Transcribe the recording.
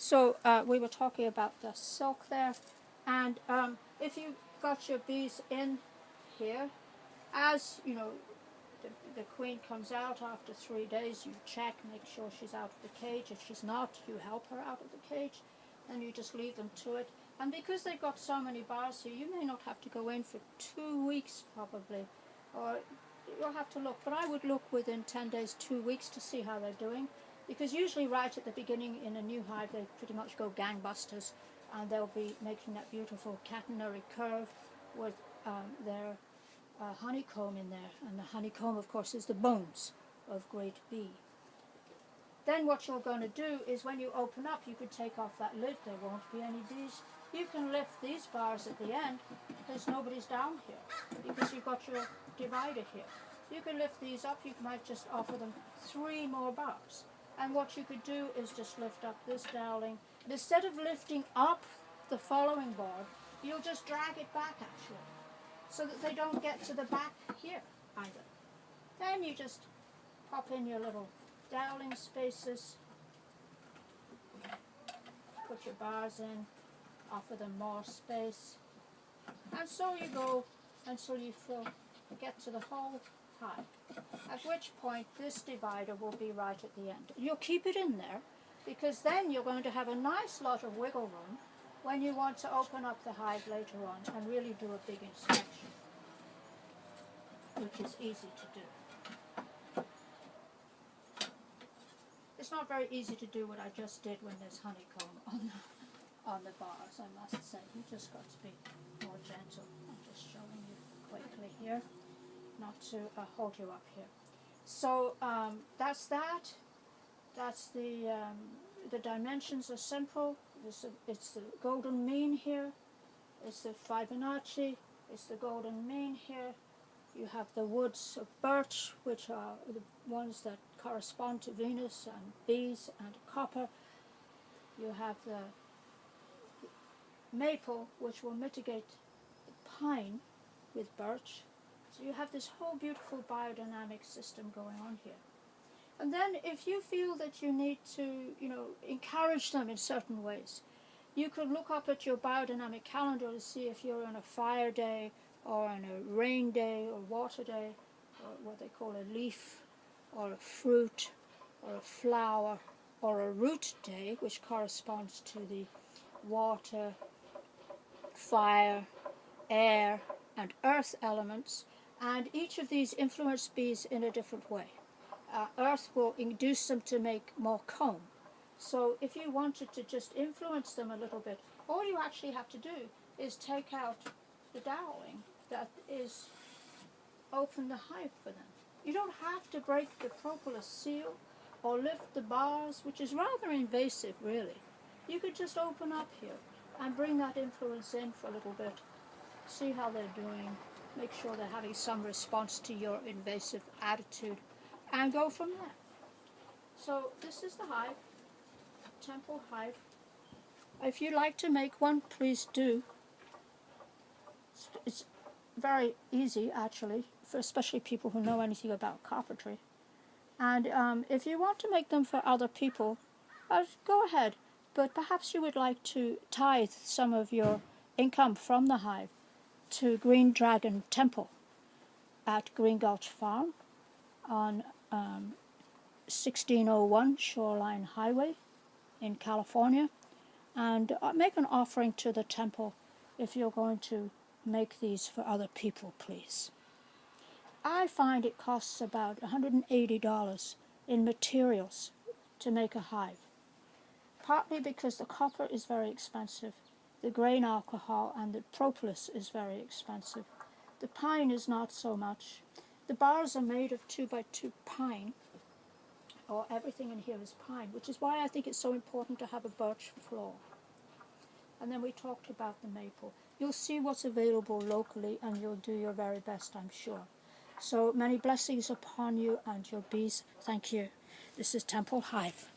So we were talking about the silk there, and if you got your bees in here, as you know, the queen comes out after 3 days, you check, make sure she's out of the cage. If she's not, you help her out of the cage, and you just leave them to it. And because they've got so many bars here, you may not have to go in for 2 weeks probably, or you'll have to look. But I would look within 10 days, 2 weeks to see how they're doing, because usually right at the beginning in a new hive they pretty much go gangbusters, and they'll be making that beautiful catenary curve with their honeycomb in there, and the honeycomb of course is the bones of great bee. Then what you're going to do is when you open up, you could take off that lid, there won't be any bees. You can lift these bars at the end, because nobody's down here, because you've got your divider here. You can lift these up, you might just offer them 3 more bars. And what you could do is just lift up this dowling. And instead of lifting up the following board, you'll just drag it back actually, so that they don't get to the back here either. Then you just pop in your little dowling spaces, put your bars in, offer them more space, and so you go until you get to the whole hive, at which point this divider will be right at the end. You'll keep it in there, because then you're going to have a nice lot of wiggle room when you want to open up the hive later on and really do a big inspection, which is easy to do. It's not very easy to do what I just did when there's honeycomb on the bars, I must say. You just got to be more gentle. I'm just showing you quickly here, not to hold you up here. So that's that. That's the dimensions are simple. It's the golden mean here. It's the Fibonacci. It's the golden mean here. You have the woods of birch, which are the ones that correspond to Venus and bees and copper. You have the maple, which will mitigate the pine with birch. So you have this whole beautiful biodynamic system going on here. And then if you feel that you need to, encourage them in certain ways, you could look up at your biodynamic calendar to see if you're on a fire day or on a rain day or water day, or what they call a leaf or a fruit or a flower or a root day, which corresponds to the water, fire, air and earth elements, and each of these influence bees in a different way. Earth will induce them to make more comb. So if you wanted to just influence them a little bit, all you actually have to do is take out the doweling that is open the hive for them. You don't have to break the propolis seal or lift the bars, which is rather invasive really. You could just open up here and bring that influence in for a little bit, see how they're doing, make sure they're having some response to your invasive attitude, and go from there. So this is the hive, temple hive. If you'd like to make one, please do. It's very easy actually, for especially people who know anything about carpentry. And if you want to make them for other people, go ahead. But perhaps you would like to tithe some of your income from the hive to Green Dragon Temple at Green Gulch Farm on 1601 Shoreline Highway in California, and make an offering to the temple if you're going to make these for other people, please. I find it costs about $180 in materials to make a hive, partly because the copper is very expensive, the grain alcohol and the propolis is very expensive. The pine is not so much. The bars are made of 2x2 pine, or everything in here is pine, which is why I think it's so important to have a birch floor. And then we talked about the maple. You'll see what's available locally and you'll do your very best, I'm sure. So many blessings upon you and your bees. Thank you. This is Temple Hive.